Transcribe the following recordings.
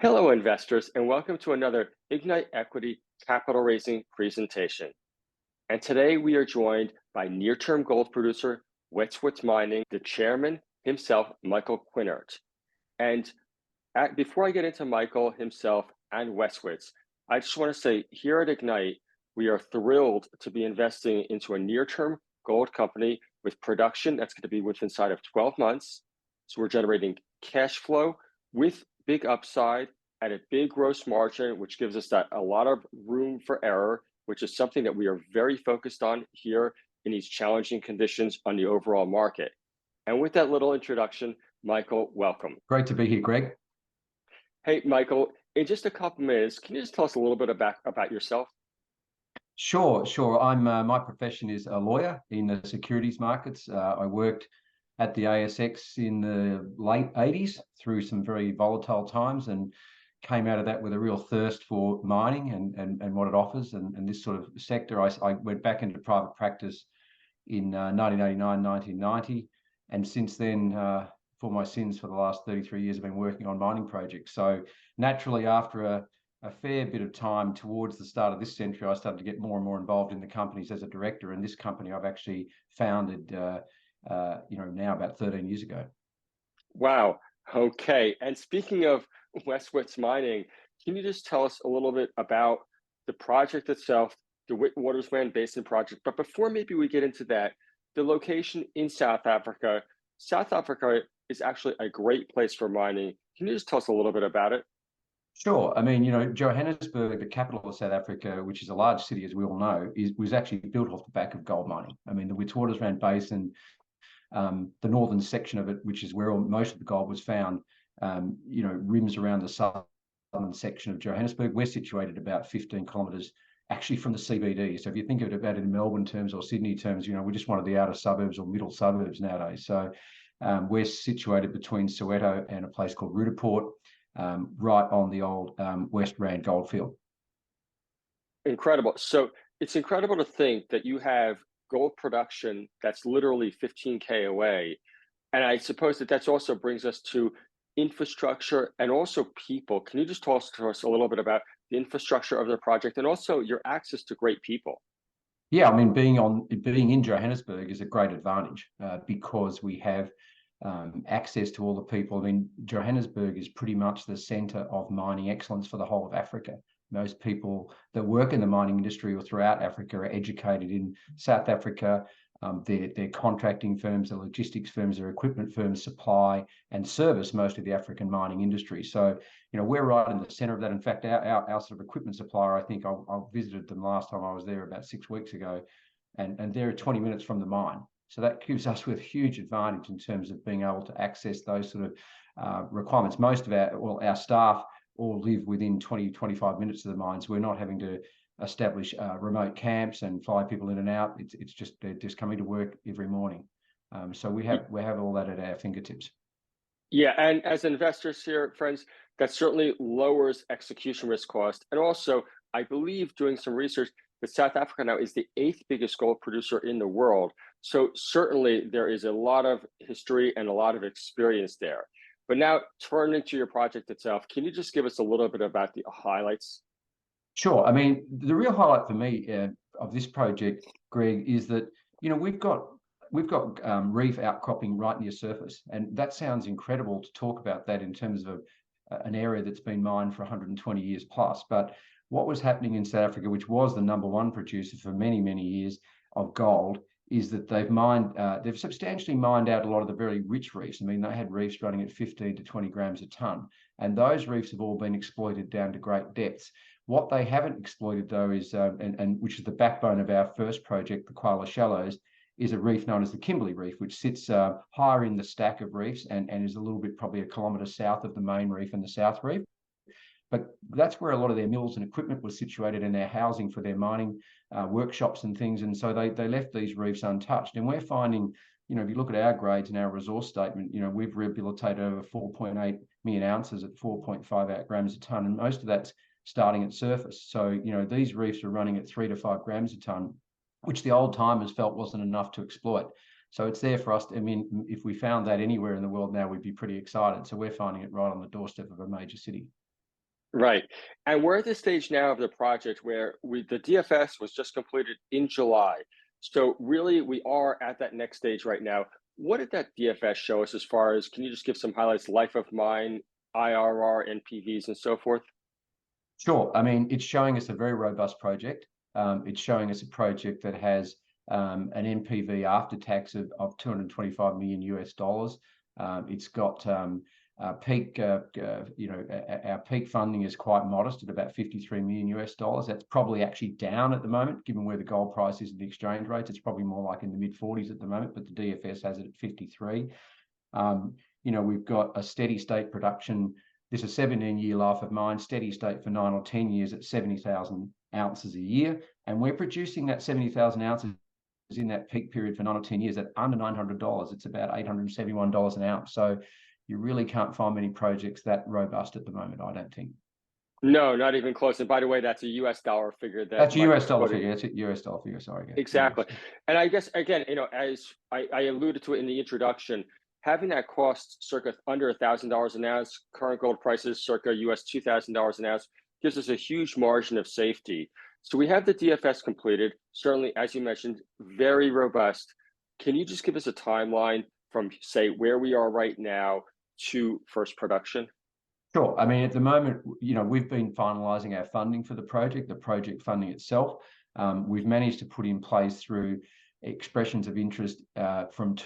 Hello, investors, and welcome to another Ignite Equity capital raising presentation. And today we are joined by near-term gold producer Wits Mining, the chairman himself, Michael Quinert. And before I get into Michael himself and Westwitz, I just want to say here at Ignite, we are thrilled to be investing into a near-term gold company with production that's going to be within inside of 12 months. So we're generating cash flow with big upside at a big gross margin, which gives us that a lot of room for error, which is something that we are very focused on here in these challenging conditions on the overall market. And with that little introduction, Michael, welcome. Great to be here, Greg. Hey, Michael, in just a couple minutes, can you just tell us a little bit about yourself? Sure. I'm my profession is a lawyer in the securities markets. I worked at the ASX in the late 80s through some very volatile times and came out of that with a real thirst for mining and what it offers and this sort of sector. I went back into private practice in 1989, 1990, and since then, for my sins for the last 33 years, I've been working on mining projects. So naturally, after a fair bit of time towards the start of this century, I started to get more and more involved in the companies as a director. And this company I've actually founded, now about 13 years ago. Wow. Okay. And speaking of Wits Mining, can you just tell us a little bit about the project itself, the Witwatersrand Basin project? But before maybe we get into that, the location in South Africa. South Africa is actually a great place for mining. Can you just tell us a little bit about it? Sure. I mean, Johannesburg, the capital of South Africa, which is a large city, as we all know, was actually built off the back of gold mining. I mean, the Witwatersrand Basin, the northern section of it, which is where most of the gold was found, rims around the southern section of Johannesburg. We're situated about 15 kilometres actually from the CBD. So if you think of it about it in Melbourne terms or Sydney terms, we're just one of the outer suburbs or middle suburbs nowadays. So we're situated between Soweto and a place called Roodepoort, right on the old West Rand goldfield. Incredible. So it's incredible to think that you have gold production that's literally 15K away. And I suppose that also brings us to infrastructure and also people. Can you just talk to us a little bit about the infrastructure of the project and also your access to great people? Yeah, I mean, being in Johannesburg is a great advantage because we have access to all the people. I mean, Johannesburg is pretty much the centre of mining excellence for the whole of Africa. Most people that work in the mining industry or throughout Africa are educated in South Africa. Their contracting firms, their logistics firms, their equipment firms supply and service most of the African mining industry. So, we're right in the centre of that. In fact, our sort of equipment supplier, I think I visited them last time I was there about 6 weeks ago, and they're 20 minutes from the mine. So that gives us with huge advantage in terms of being able to access those sort of requirements. Most of our staff all live within 20, 25 minutes of the mines. We're not having to establish remote camps and fly people in and out. It's just they're just coming to work every morning. So we have all that at our fingertips. Yeah, and as investors here, friends, that certainly lowers execution risk cost. And also, I believe doing some research that South Africa now is the 8th biggest gold producer in the world. So certainly there is a lot of history and a lot of experience there. But now turning to your project itself, can you just give us a little bit about the highlights? Sure. I mean, the real highlight for me of this project, Greg, is that we've got reef outcropping right near surface, and that sounds incredible to talk about that in terms of an area that's been mined for 120 years plus. But what was happening in South Africa, which was the #1 producer for many, many years of gold, is that they've substantially mined out a lot of the very rich reefs. I mean, they had reefs running at 15 to 20 grams a ton, and those reefs have all been exploited down to great depths. What they haven't exploited, though, is and which is the backbone of our first project, the Koala Shallows, is a reef known as the Kimberley Reef, which sits higher in the stack of reefs and is a little bit, probably a kilometre south of the main reef and the South Reef. But that's where a lot of their mills and equipment was situated and their housing for their mining workshops and things. And so they left these reefs untouched. And we're finding, if you look at our grades and our resource statement, we've rehabilitated over 4.8 million ounces at 4.58 grams a tonne. And most of that's starting at surface. So, these reefs are running at 3 to 5 grams a tonne, which the old timers felt wasn't enough to exploit. So it's there for us. I mean, if we found that anywhere in the world now, we'd be pretty excited. So we're finding it right on the doorstep of a major city. Right. And we're at the stage now of the project where the DFS was just completed in July. So really we are at that next stage right now. What did that DFS show us as far as, can you just give some highlights, life of mine, IRR, NPVs, and so forth? Sure. I mean, it's showing us a very robust project. It's showing us a project that has an NPV after tax of 225 million US dollars. It's got peak, our peak funding is quite modest at about 53 million US dollars. That's probably actually down at the moment, given where the gold price is and the exchange rates. It's probably more like in the mid 40s at the moment, but the DFS has it at 53. We've got a steady state production. This is a 17-year life of mine, steady state for 9 or 10 years at 70,000 ounces a year. And we're producing that 70,000 ounces in that peak period for 9 or 10 years at under $900. It's about $871 an ounce. So you really can't find many projects that robust at the moment, I don't think. No, not even close. And by the way, that's a US dollar figure that That's a Mike US was dollar quoting. figure. That's a US dollar figure. Sorry. Exactly. And I guess, again, as I alluded to it in the introduction, having that cost circa under $1,000 an ounce, current gold prices circa US $2,000 an ounce, gives us a huge margin of safety. So we have the DFS completed, certainly, as you mentioned, very robust. Can you just give us a timeline from, say, where we are right now to first production? Sure. I mean, at the moment, we've been finalising our funding for the project funding itself. We've managed to put in place through expressions of interest from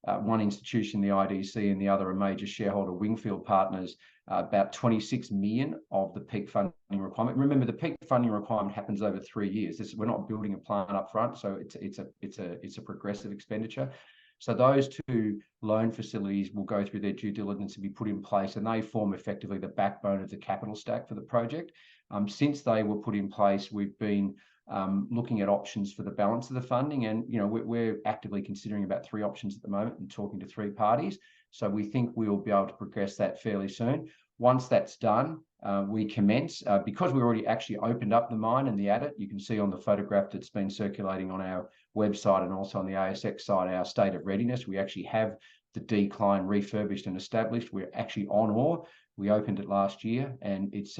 one institution, the IDC, and the other a major shareholder, Wingfield Partners, about 26 million of the peak funding requirement. Remember, the peak funding requirement happens over 3 years. We're not building a plant up front, so it's a progressive expenditure. So those two loan facilities will go through their due diligence and be put in place, and they form effectively the backbone of the capital stack for the project. Since they were put in place, we've been looking at options for the balance of the funding, and we're actively considering about 3 options at the moment and talking to 3 parties. So we think we'll be able to progress that fairly soon. Once that's done, we commence, because we already actually opened up the mine and the adit. You can see on the photograph that's been circulating on our website and also on the ASX side, our state of readiness. We actually have the decline refurbished and established. We're actually on ore. We opened it last year, and it's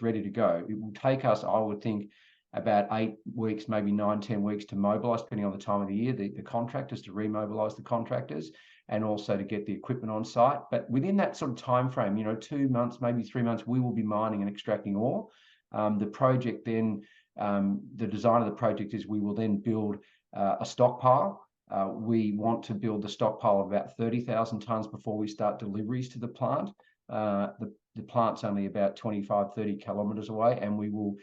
ready to go. It will take us, I would think, about 8 weeks, maybe 9, 10 weeks to mobilise, depending on the time of the year, the contractors, to remobilise the contractors, and also to get the equipment on site. But within that sort of time frame, 2 months, maybe 3 months, we will be mining and extracting ore. The project then, the design of the project is we will then build a stockpile. We want to build the stockpile of about 30,000 tonnes before we start deliveries to the plant. The plant's only about 25, 30 kilometres away, and we will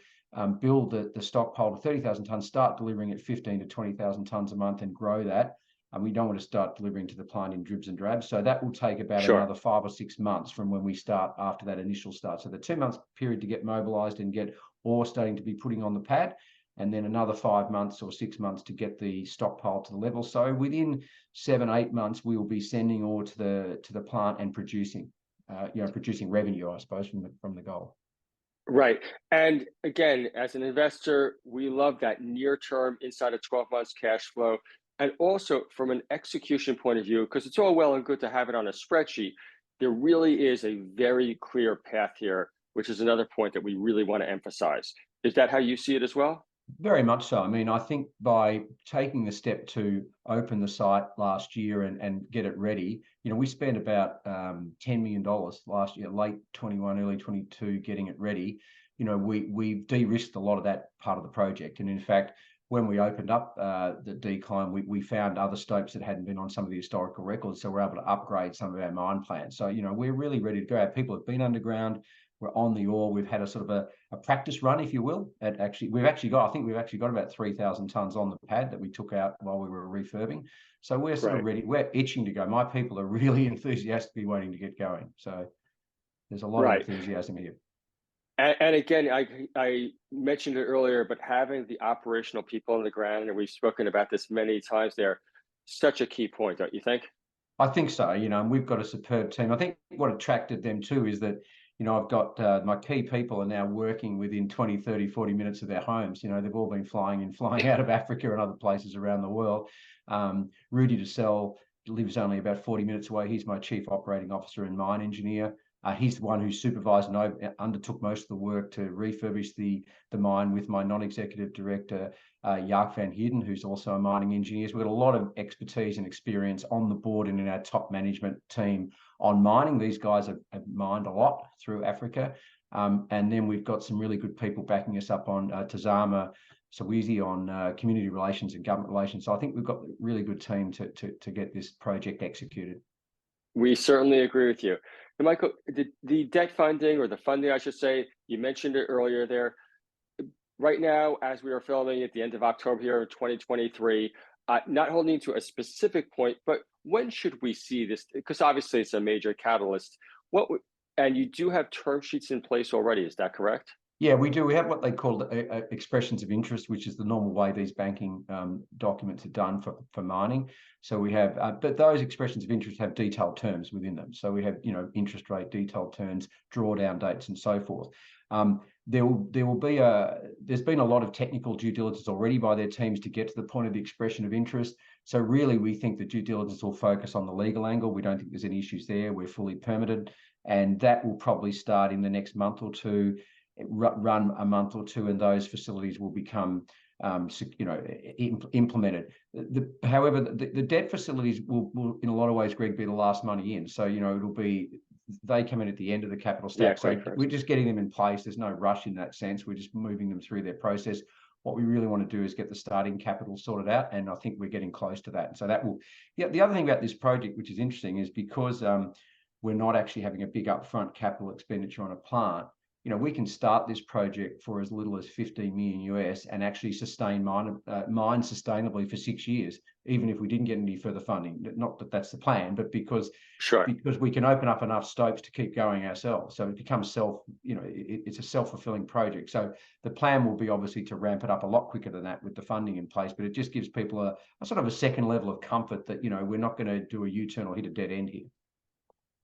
build the stockpile to 30,000 tonnes, start delivering at 15 to 20,000 tonnes a month and grow that. And we don't want to start delivering to the plant in dribs and drabs. So that will take about Sure. another 5 or 6 months from when we start after that initial start. So the 2 months period to get mobilised and get ore starting to be putting on the pad, and then another 5 months or 6 months to get the stockpile to the level. So within 7, 8 months, we will be sending ore to the plant and producing revenue, I suppose, from the gold. Right. And again, as an investor, we love that near term, inside of 12 months cash flow. And also from an execution point of view, because it's all well and good to have it on a spreadsheet, there really is a very clear path here, which is another point that we really want to emphasize. Is that how you see it as well? Very much so. I mean, I think by taking the step to open the site last year and get it ready, we spent about $10 million last year, late 21, early 22, getting it ready. We've de-risked a lot of that part of the project. And in fact, when we opened up the decline, we found other stopes that hadn't been on some of the historical records. So we're able to upgrade some of our mine plans. So, we're really ready to go. Our people have been underground. We're on the ore. We've had a sort of a practice run, if you will. I think we've actually got about 3,000 tonnes on the pad that we took out while we were refurbing. So we're sort of ready. We're itching to go. My people are really enthusiastically waiting to get going. So there's a lot of enthusiasm here. And again, I mentioned it earlier, but having the operational people on the ground, and we've spoken about this many times there, such a key point, don't you think? I think so, and we've got a superb team. I think what attracted them too is that, I've got my key people are now working within 20, 30, 40 minutes of their homes. They've all been flying in, flying out of Africa and other places around the world. Rudy DeSell lives only about 40 minutes away. He's my chief operating officer and mine engineer. He's the one who supervised and undertook most of the work to refurbish the mine with my non-executive director, Jaak van Heerden, who's also a mining engineer. So we've got a lot of expertise and experience on the board and in our top management team on mining. These guys have mined a lot through Africa. And then we've got some really good people backing us up on Tazama Sawizi on community relations and government relations. So I think we've got a really good team to get this project executed. We certainly agree with you. And Michael, the debt funding, or the funding, I should say, you mentioned it earlier there. Right now, as we are filming at the end of October here in 2023, not holding to a specific point, but when should we see this? Because obviously it's a major catalyst. And you do have term sheets in place already, is that correct? Yeah, we do. We have what they call expressions of interest, which is the normal way these banking documents are done for mining. So we have, but those expressions of interest have detailed terms within them. So we have, interest rate, detailed terms, drawdown dates, and so forth. There's been a lot of technical due diligence already by their teams to get to the point of the expression of interest. So really, we think the due diligence will focus on the legal angle. We don't think there's any issues there. We're fully permitted, and that will probably start in the next month or two. Run a month or two, and those facilities will become implemented. However, the debt facilities will in a lot of ways, Greg, be the last money in. So it'll be, they come in at the end of the capital stack. So we're just getting them in place. There's no rush in that sense. We're just moving them through their process. What we really want to do is get the starting capital sorted out, and I think we're getting close to that. And so that will. Yeah. The other thing about this project, which is interesting, is because we're not actually having a big upfront capital expenditure on a plant. We can start this project for as little as $15 million US and actually sustain mine sustainably for 6 years, even if we didn't get any further funding. Not that that's the plan, but because we can open up enough stopes to keep going ourselves. So it becomes it's a self-fulfilling project. So the plan will be obviously to ramp it up a lot quicker than that with the funding in place, but it just gives people a sort of a second level of comfort that, we're not going to do a U-turn or hit a dead end here.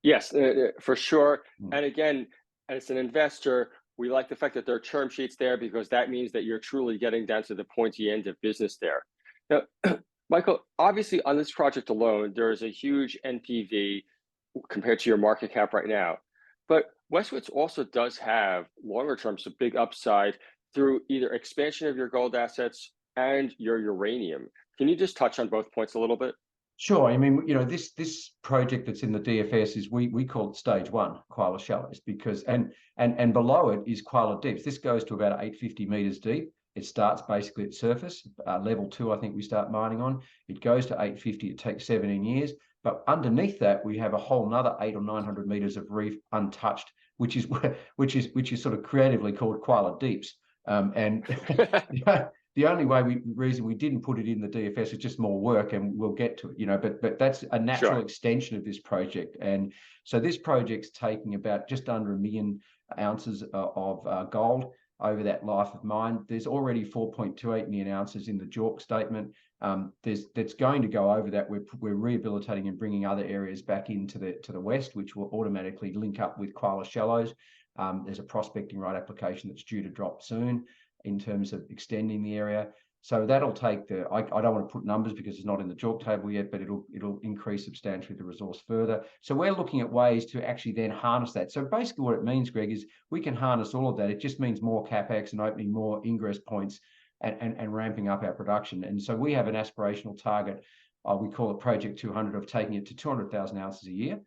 Yes, for sure. And again, as an investor, we like the fact that there are term sheets there, because that means that you're truly getting down to the pointy end of business there. Now, Michael, obviously on this project alone, there is a huge NPV compared to your market cap right now. But Wits also does have longer term, so big upside through either expansion of your gold assets and your uranium. Can you just touch on both points a little bit? Sure. I mean, this project that's in the DFS is we call it stage 1, Quail Shallows, because and below it is Quail Deeps. This goes to about 850 meters deep. It starts basically at surface. Level 2, I think we start mining on. It goes to 850. It takes 17 years. But underneath that, we have a whole another 800 or 900 meters of reef untouched, which is sort of creatively called Quail Deeps. The only reason we didn't put it in the DFS is just more work, and we'll get to it, but that's a natural extension of this project. And so this project's taking about just under 1 million ounces of gold over that life of mine. There's already 4.28 million ounces in the JORC statement. That's going to go over that. We're rehabilitating and bringing other areas back into the west, which will automatically link up with Quail Shallows. There's a prospecting right application that's due to drop soon in terms of extending the area. So that'll take I don't want to put numbers because it's not in the JORC table yet, but it'll increase substantially the resource further. So we're looking at ways to actually then harness that. So basically what it means, Greg, is we can harness all of that. It just means more CapEx and opening more ingress points and ramping up our production. And so we have an aspirational target, we call it Project 200, of taking it to 200,000 ounces a year.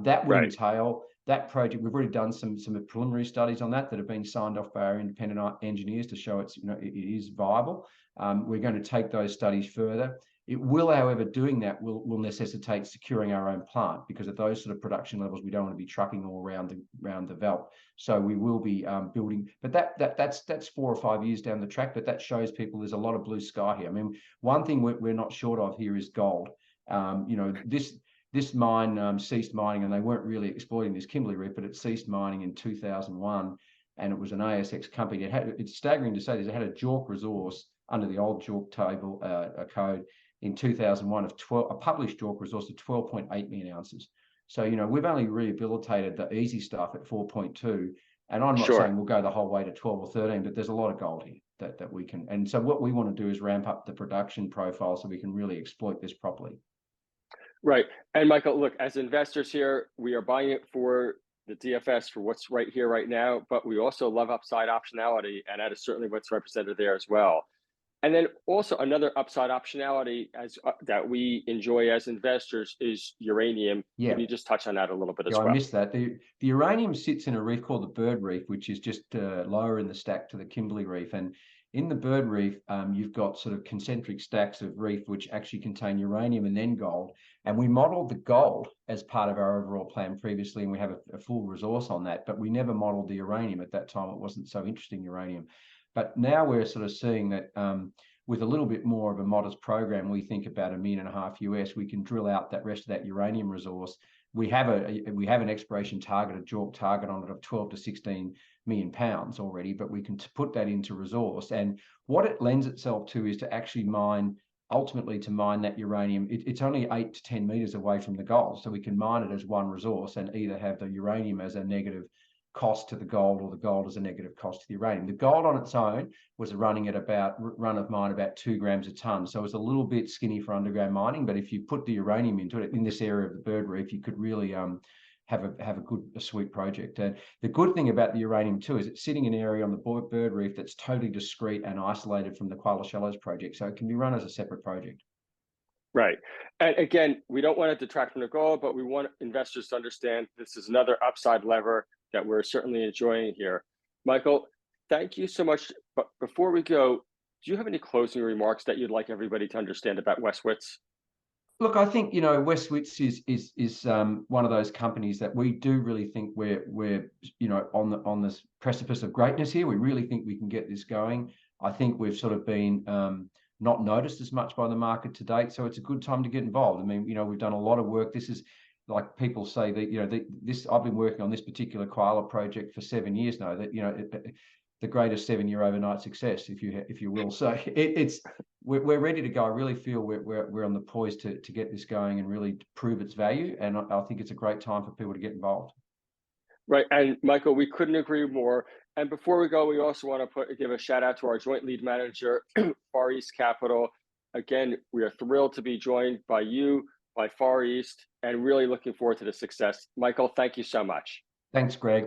That would entail that project. We've already done some preliminary studies on that have been signed off by our independent engineers to show it is viable. We're going to take those studies further. It will, however, doing that will necessitate securing our own plant, because at those sort of production levels, we don't want to be trucking all around the veldt. So we will be building, but that's 4 or 5 years down the track. But that shows people there's a lot of blue sky here. I mean, one thing we're not short of here is gold. This mine ceased mining, and they weren't really exploiting this Kimberley Reef, but it ceased mining in 2001, and it was an ASX company. It's staggering to say this. It had a JORC resource under the old JORC table code in 2001 of a published JORC resource of 12.8 million ounces. So we've only rehabilitated the easy stuff at 4.2, and I'm not saying we'll go the whole way to 12 or 13, but there's a lot of gold here that we can. And so what we want to do is ramp up the production profile so we can really exploit this properly. Right. And Michael, look, as investors here, we are buying it for the DFS for what's right here, right now, but we also love upside optionality, and that is certainly what's represented there as well. And then also another upside optionality that we enjoy as investors is uranium. Yeah. Can you just touch on that a little bit as Yeah, well? I missed that. The uranium sits in a reef called the Bird Reef, which is just lower in the stack to the Kimberley Reef. And in the Bird Reef, you've got sort of concentric stacks of reef which actually contain uranium and then gold. And we modeled the gold as part of our overall plan previously, and we have a full resource on that, but we never modeled the uranium at that time. It wasn't so interesting, uranium. But now we're sort of seeing that with a little bit more of a modest program, we think about $1.5 million US, we can drill out that rest of that uranium resource. We have an exploration target, a JORC target on it of 12 to 16 million pounds already, but we can put that into resource. And what it lends itself to is to actually ultimately to mine that uranium. It's only 8 to 10 meters away from the gold, so we can mine it as one resource and either have the uranium as a negative cost to the gold or the gold as a negative cost to the uranium. The gold on its own was running at about run of mine about 2 grams a ton, so it's a little bit skinny for underground mining. But if you put the uranium into it in this area of the Bird Reef, you could really have a sweet project. And the good thing about the uranium too is it's sitting in an area on the Bird Reef that's totally discrete and isolated from the Koala Shallows project, so it can be run as a separate project. Right. And again, we don't want to detract from the goal, but we want investors to understand this is another upside lever that we're certainly enjoying here. Michael, thank you so much. But before we go, do you have any closing remarks that you'd like everybody to understand about Wits? Look, I think West Wits is one of those companies that we do really think we're on this precipice of greatness here. We really think we can get this going. I think we've sort of been not noticed as much by the market to date, so it's a good time to get involved. I mean, we've done a lot of work. This is, like people say, that this I've been working on this particular koala project for 7 years now. That the greatest 7-year overnight success, if you will. So we're ready to go. I really feel we're on the poise to get this going and really prove its value. And I think it's a great time for people to get involved. Right. And Michael, we couldn't agree more. And before we go, we also want to give a shout out to our joint lead manager, Far East Capital. Again, we are thrilled to be joined by you, by Far East, and really looking forward to the success. Michael, thank you so much. Thanks, Greg.